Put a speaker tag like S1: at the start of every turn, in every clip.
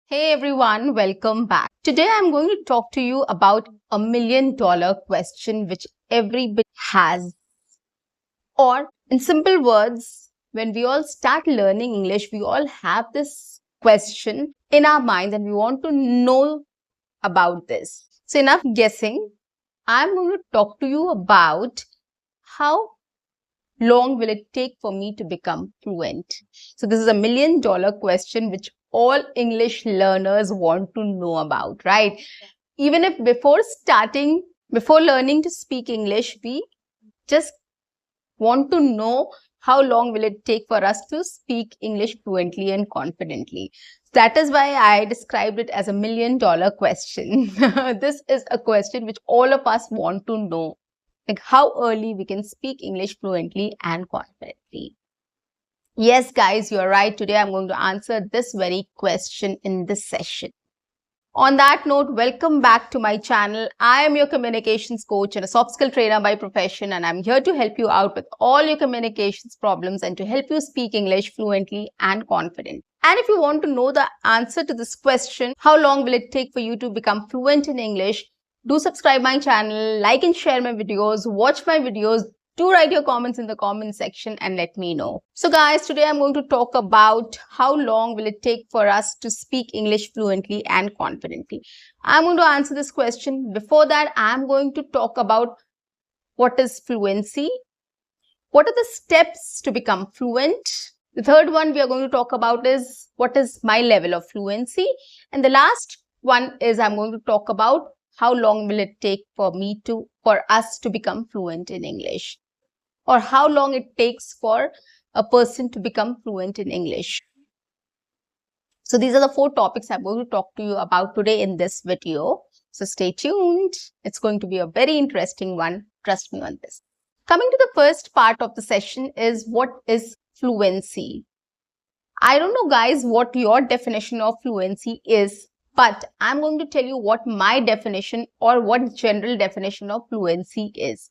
S1: Hey everyone, welcome back. Today I'm going to talk to you about $1 million question which everybody has. Or in simple words, when we all start learning English, we all have this question in our minds and we want to know about this. So enough guessing. I'm going to talk to you about how long will it take for me to become fluent? So this is $1 million question which all English learners want to know about, right? Even if before learning to speak English, we just want to know how long will it take for us to speak English fluently and confidently. That is why I described it as $1 million question. This is a question which all of us want to know. Like how early we can speak English fluently and confidently. Yes, guys, you're right. Today I'm going to answer this very question in this session. On that note, welcome back to my channel. I am your communications coach and a soft skill trainer by profession, and I'm here to help you out with all your communications problems and to help you speak English fluently and confidently. And if you want to know the answer to this question, how long will it take for you to become fluent in English? Do subscribe my channel, like and share my videos, watch my videos. Do write your comments in the comment section and let me know. So guys, today I'm going to talk about how long will it take for us to speak English fluently and confidently. I'm going to answer this question. Before that, I'm going to talk about what is fluency, what are the steps to become fluent. The third one we are going to talk about is what is my level of fluency. And the last one is I'm going to talk about how long will it take for us to become fluent in English, or how long it takes for a person to become fluent in English. So these are the 4 topics I'm going to talk to you about today in this video. So stay tuned. It's going to be a very interesting one. Trust me on this. Coming to the first part of the session is what is fluency. I don't know, guys, what your definition of fluency is, but I'm going to tell you what my definition or what general definition of fluency is.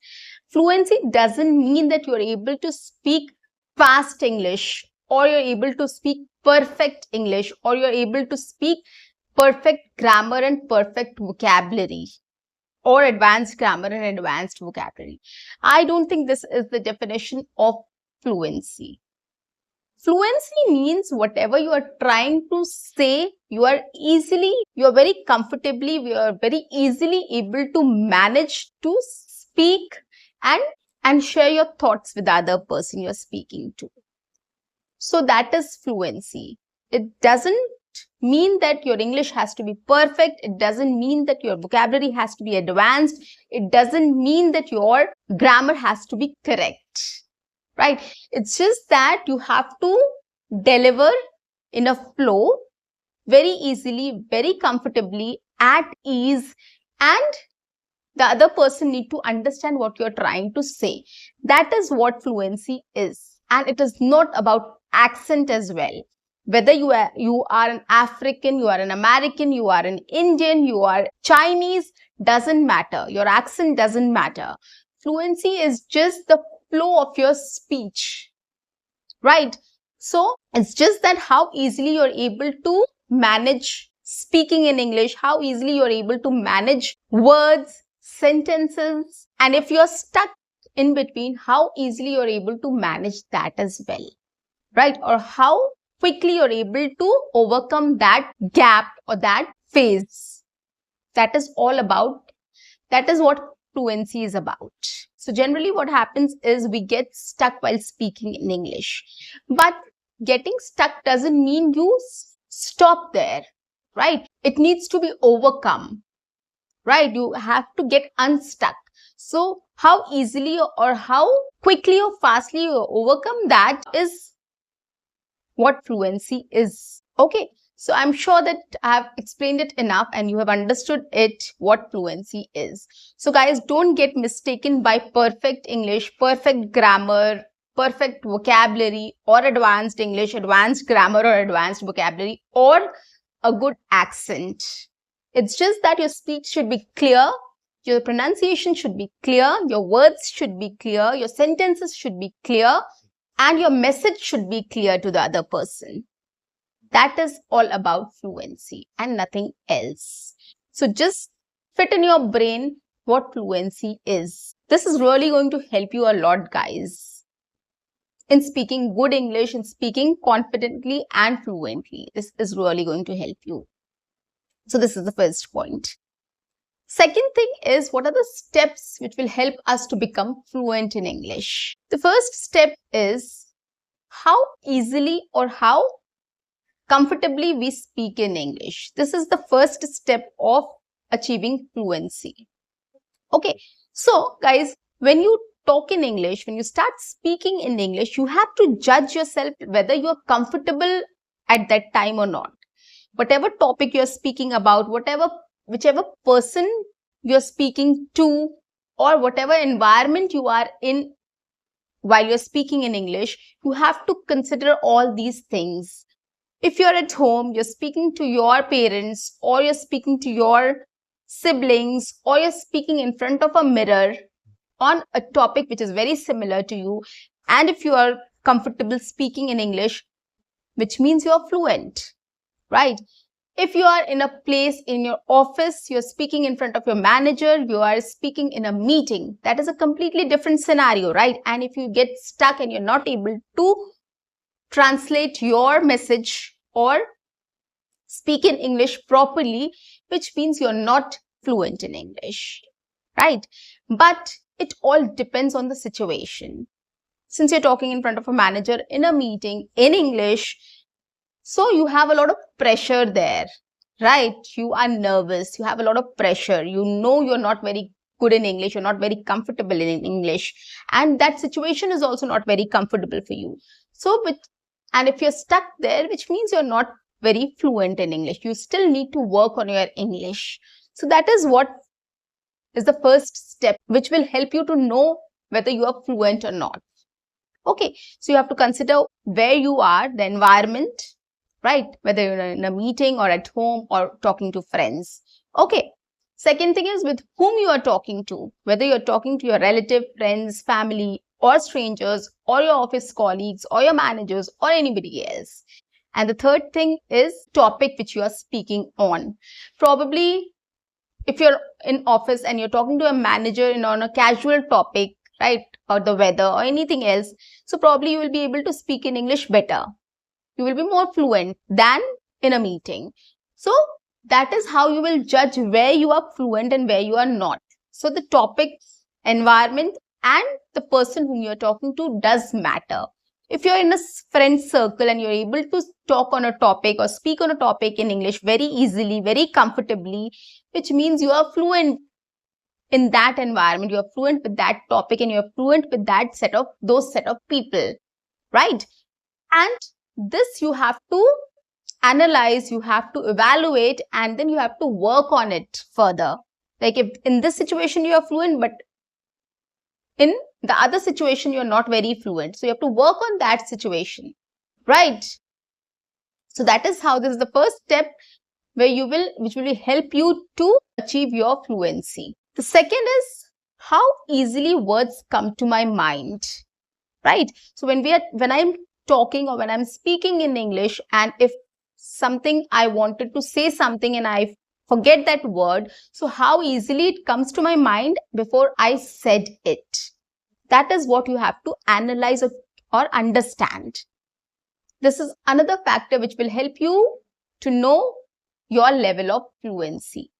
S1: Fluency doesn't mean that you're able to speak fast English, or you're able to speak perfect English, or you're able to speak perfect grammar and perfect vocabulary, or advanced grammar and advanced vocabulary. I don't think this is the definition of fluency. Fluency means whatever you are trying to say, you are very easily able to manage to speak and share your thoughts with the other person you're speaking to. So that is fluency. It doesn't mean that your English has to be perfect. It doesn't mean that your vocabulary has to be advanced. It doesn't mean that your grammar has to be correct. Right? It's just that you have to deliver in a flow very easily, very comfortably, at ease, and the other person need to understand what you're trying to say. That is what fluency is. And it is not about accent as well. Whether you are an African, you are an American, you are an Indian, you are Chinese, doesn't matter. Your accent doesn't matter. Fluency is just the flow of your speech, right? So it's just that how easily you're able to manage speaking in English, how easily you're able to manage words, sentences, and if you're stuck in between, how easily you're able to manage that as well, right? Or how quickly you're able to overcome that gap or that phase. That is what fluency is about. So generally what happens is we get stuck while speaking in English. But getting stuck doesn't mean you stop there, right? It needs to be overcome, right? You have to get unstuck. So how easily or how quickly or fastly you overcome that is what fluency is. Okay. So I'm sure that I have explained it enough and you have understood what fluency is. So guys, don't get mistaken by perfect English, perfect grammar, perfect vocabulary, or advanced English, advanced grammar or advanced vocabulary, or a good accent. It's just that your speech should be clear, your pronunciation should be clear, your words should be clear, your sentences should be clear, and your message should be clear to the other person. That is all about fluency and nothing else. So just fit in your brain what fluency is. This is really going to help you a lot, guys, in speaking good English, in speaking confidently and fluently. This is really going to help you. So this is the first point. Second thing is, what are the steps which will help us to become fluent in English? The first step is how easily or how comfortably we speak in English. This is the first step of achieving fluency. Okay, so guys, when you talk in English, when you start speaking in English, you have to judge yourself whether you are comfortable at that time or not. Whatever topic you're speaking about, whichever person you're speaking to, or whatever environment you are in while you're speaking in English, you have to consider all these things. If you're at home, you're speaking to your parents, or you're speaking to your siblings, or you're speaking in front of a mirror on a topic which is very similar to you, and if you are comfortable speaking in English, which means you are fluent, right? If you are in a place in your office, you're speaking in front of your manager, you are speaking in a meeting, that is a completely different scenario, right? And if you get stuck and you're not able to translate your message or speak in English properly, which means you're not fluent in English, right? But it all depends on the situation. Since you're talking in front of a manager in a meeting in English, so you have a lot of pressure there, right? You are nervous, you have a lot of pressure, you know you're not very good in English, you're not very comfortable in English, and that situation is also not very comfortable for you. And if you're stuck there, which means you're not very fluent in English, you still need to work on your English. So that is what is the first step which will help you to know whether you are fluent or not. Okay, so you have to consider where you are, the environment, right? Whether you're in a meeting or at home or talking to friends. Okay, second thing is with whom you are talking to, whether you're talking to your relative, friends, family, or strangers, or your office colleagues, or your managers, or anybody else. And the third thing is topic which you are speaking on. Probably if you're in office and you're talking to a manager on a casual topic, right, or the weather or anything else, so probably you will be able to speak in English better. You will be more fluent than in a meeting. So that is how you will judge where you are fluent and where you are not. So the topic, environment, and the person whom you're talking to does matter. If you're in a friend circle and you're able to talk on a topic or speak on a topic in English very easily, very comfortably, which means you are fluent in that environment, you are fluent with that topic, and you are fluent with those set of people, right? And this you have to analyze, you have to evaluate, and then you have to work on it further. Like if in this situation you are fluent, but in the other situation you're not very fluent, so you have to work on that situation, right? So that is how this is the first step which will help you to achieve your fluency. The second is how easily words come to my mind, right? So when I'm talking or when I'm speaking in English, and if I wanted to say something and I forget that word, so how easily it comes to my mind before I said it. That is what you have to analyze or understand. This is another factor which will help you to know your level of fluency.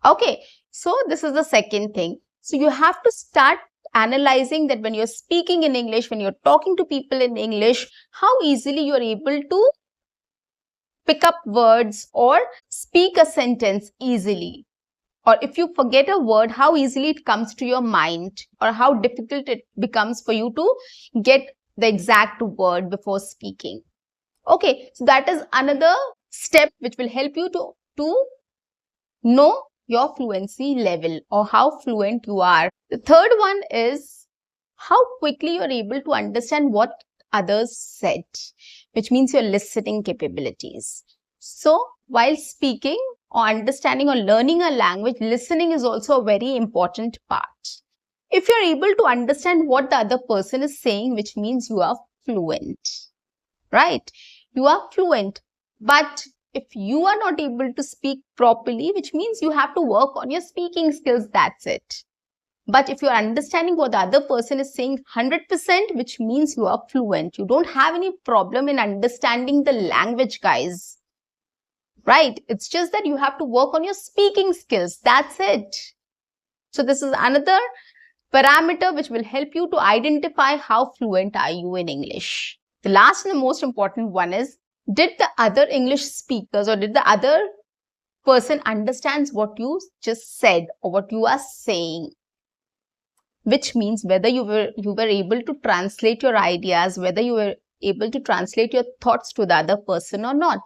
S1: Okay, so this is the second thing. So you have to start analyzing that when you're speaking in English, when you're talking to people in English, how easily you're able to pick up words or speak a sentence easily. Or if you forget a word, how easily it comes to your mind, or how difficult it becomes for you to get the exact word before speaking. Okay, so that is another step which will help you to know your fluency level or how fluent you are. The third one is how quickly you're able to understand what others said, which means your listening capabilities. So while speaking or understanding or learning a language, listening is also a very important part. If you're able to understand what the other person is saying, which means you are fluent, right? You are fluent. But if you are not able to speak properly, which means you have to work on your speaking skills, that's it. But if you're understanding what the other person is saying 100%, which means you are fluent. You don't have any problem in understanding the language, guys. Right? It's just that you have to work on your speaking skills. That's it. So this is another parameter which will help you to identify how fluent are you in English. The last and the most important one is, did the other English speakers or did the other person understands what you just said or what you are saying? Which means whether you were able to translate your ideas, whether you were able to translate your thoughts to the other person or not.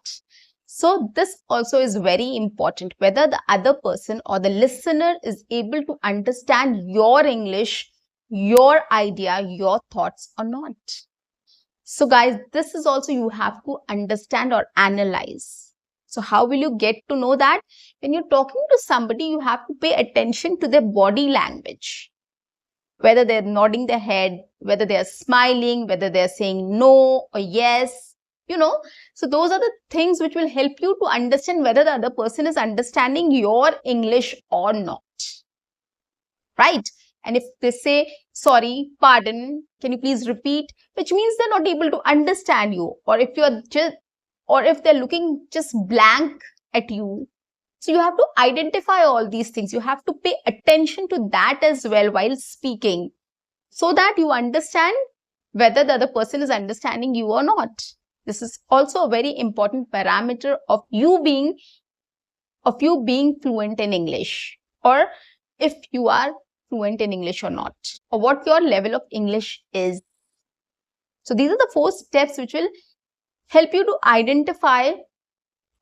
S1: So this also is very important, whether the other person or the listener is able to understand your English, your idea, your thoughts or not. So guys, this is also you have to understand or analyze. So how will you get to know that? When you're talking to somebody, you have to pay attention to their body language. Whether they're nodding their head, whether they're smiling, whether they're saying no or yes, So those are the things which will help you to understand whether the other person is understanding your English or not. Right? And if they say, sorry, pardon, can you please repeat? Which means they're not able to understand you. Or if they're looking just blank at you. So you have to identify all these things. You have to pay attention to that as well while speaking, so that you understand whether the other person is understanding you or not. This is also a very important parameter of you being fluent in English, or if you are fluent in English or not, or what your level of English is. So these are the 4 steps which will help you to identify,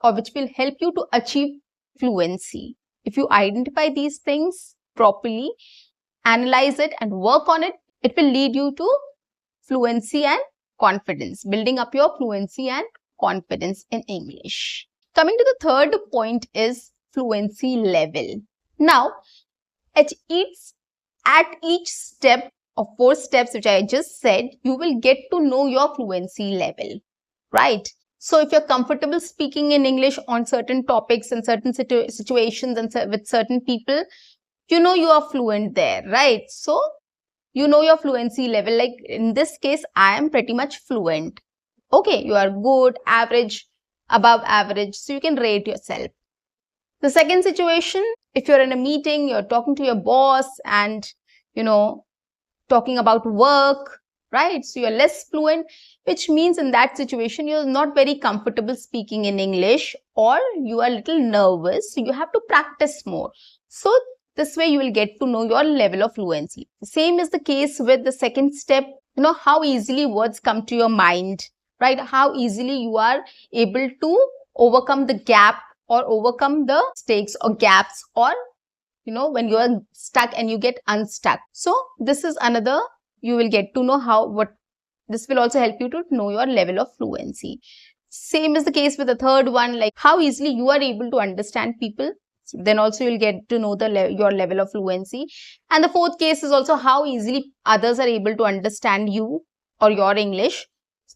S1: or which will help you to achieve fluency. If you identify these things properly, analyze it and work on it, it will lead you to fluency and confidence, building up your fluency and confidence in English. Coming to the third point is fluency level. Now, at each step of 4 steps which I just said, you will get to know your fluency level, right? So if you're comfortable speaking in English on certain topics and certain situations and with certain people, you are fluent there, right? So you know your fluency level. Like in this case, I am pretty much fluent. Okay, you are good, average, above average. So you can rate yourself. The second situation, if you're in a meeting, you're talking to your boss and, talking about work, right? So you're less fluent, which means in that situation, you're not very comfortable speaking in English, or you are a little nervous. So you have to practice more. So this way you will get to know your level of fluency. The same is the case with the second step, how easily words come to your mind, right? How easily you are able to overcome the gap or overcome the stakes or gaps, or when you are stuck and you get unstuck. So this is another, you will get to know this will also help you to know your level of fluency. Same is the case with the third one, like how easily you are able to understand people. So then also you'll get to know your level of fluency. And the fourth case is also how easily others are able to understand you or your English.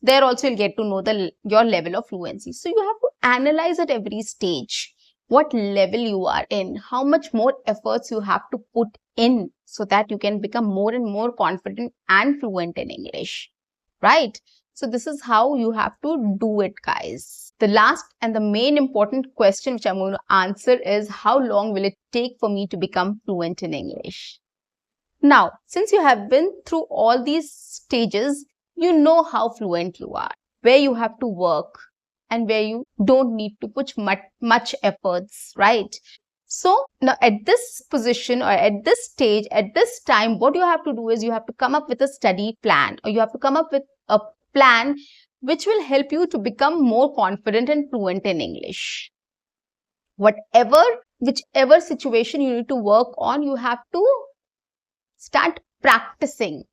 S1: There also you'll get to know your level of fluency. So you have to analyze at every stage what level you are in, how much more efforts you have to put in so that you can become more and more confident and fluent in English, right? So this is how you have to do it, guys. The last and the main important question which I'm going to answer is, how long will it take for me to become fluent in English? Now, since you have been through all these stages, you know how fluent you are, where you have to work, and where you don't need to put much efforts, right? So now at this position, or at this stage, at this time, what you have to do is you have to come up with a study plan, or you have to come up with a plan which will help you to become more confident and fluent in English. Whichever situation you need to work on, you have to start practicing.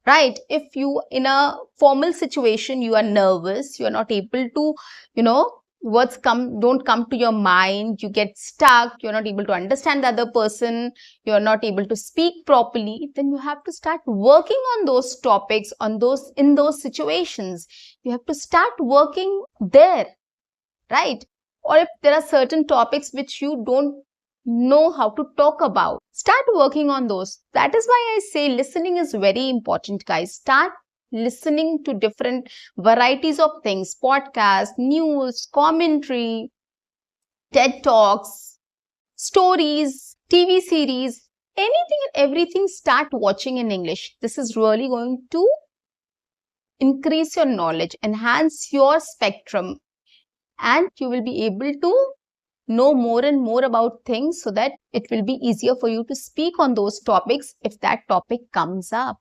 S1: Right? If you in a formal situation, you are nervous, you are not able to, words don't come to your mind, you get stuck, you're not able to understand the other person, you're not able to speak properly, then you have to start working on those topics, in those situations. You have to start working there. right? Or if there are certain topics which you don't know how to talk about, start working on those. That is why I say listening is very important, guys. Start listening to different varieties of things, podcasts, news, commentary, TED Talks, stories, TV series, anything and everything. Start watching in English. This is really going to increase your knowledge, enhance your spectrum, and you will be able to know more and more about things so that it will be easier for you to speak on those topics if that topic comes up.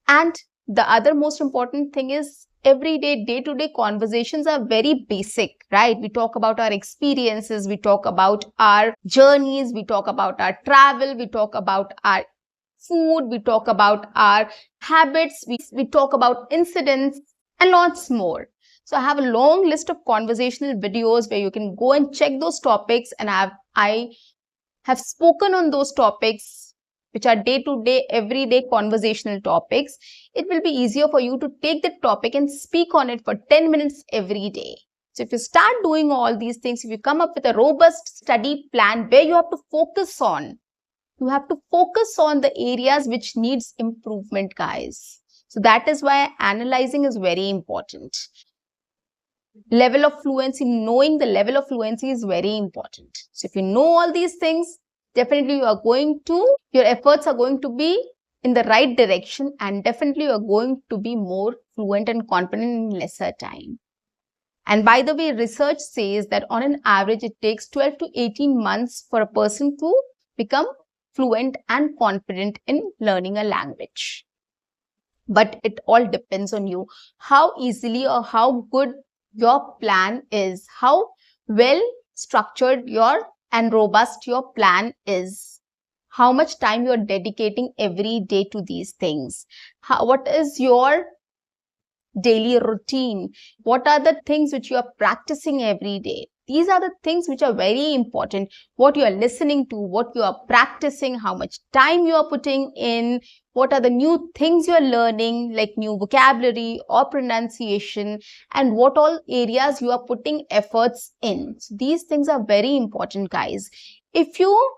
S1: And the other most important thing is everyday, day-to-day conversations are very basic, right? We talk about our experiences, we talk about our journeys, we talk about our travel, we talk about our food, we talk about our habits, we talk about incidents and lots more. So I have a long list of conversational videos where you can go and check those topics, and I have spoken on those topics which are day-to-day, everyday conversational topics. It will be easier for you to take the topic and speak on it for 10 minutes every day. So if you start doing all these things, if you come up with a robust study plan where you have to focus on, you have to focus on the areas which needs improvement, guys. So that is why analyzing is very important. Level of fluency, knowing the level of fluency is very important. So if you know all these things, definitely your efforts are going to be in the right direction, and definitely you are going to be more fluent and confident in lesser time. And by the way, research says that on an average, it takes 12 to 18 months for a person to become fluent and confident in learning a language. But it all depends on you, how easily or how good your plan is, how well structured and robust your plan is, how much time you are dedicating every day to these things, what is your daily routine, what are the things which you are practicing every day. These are the things which are very important. What you are listening to, what you are practicing, how much time you are putting in, what are the new things you are learning, like new vocabulary or pronunciation, and what all areas you are putting efforts in. So these things are very important, guys. If you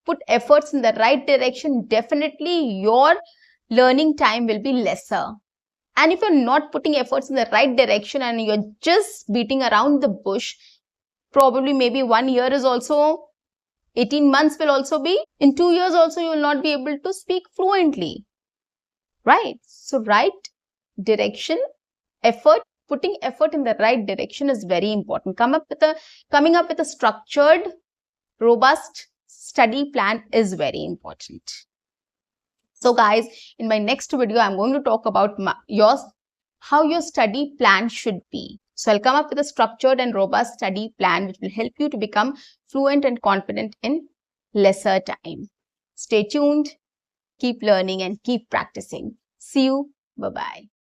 S1: put efforts in the right direction, definitely your learning time will be lesser. And if you're not putting efforts in the right direction and you're just beating around the bush, probably maybe 1 year is also, 18 months will also be, in 2 years also you will not be able to speak fluently, right? So right direction, effort, putting effort in the right direction is very important. Coming up with a structured, robust study plan is very important. So guys, in my next video, I'm going to talk about how your study plan should be. So I'll come up with a structured and robust study plan which will help you to become fluent and confident in lesser time. Stay tuned, keep learning and keep practicing. See you. Bye-bye.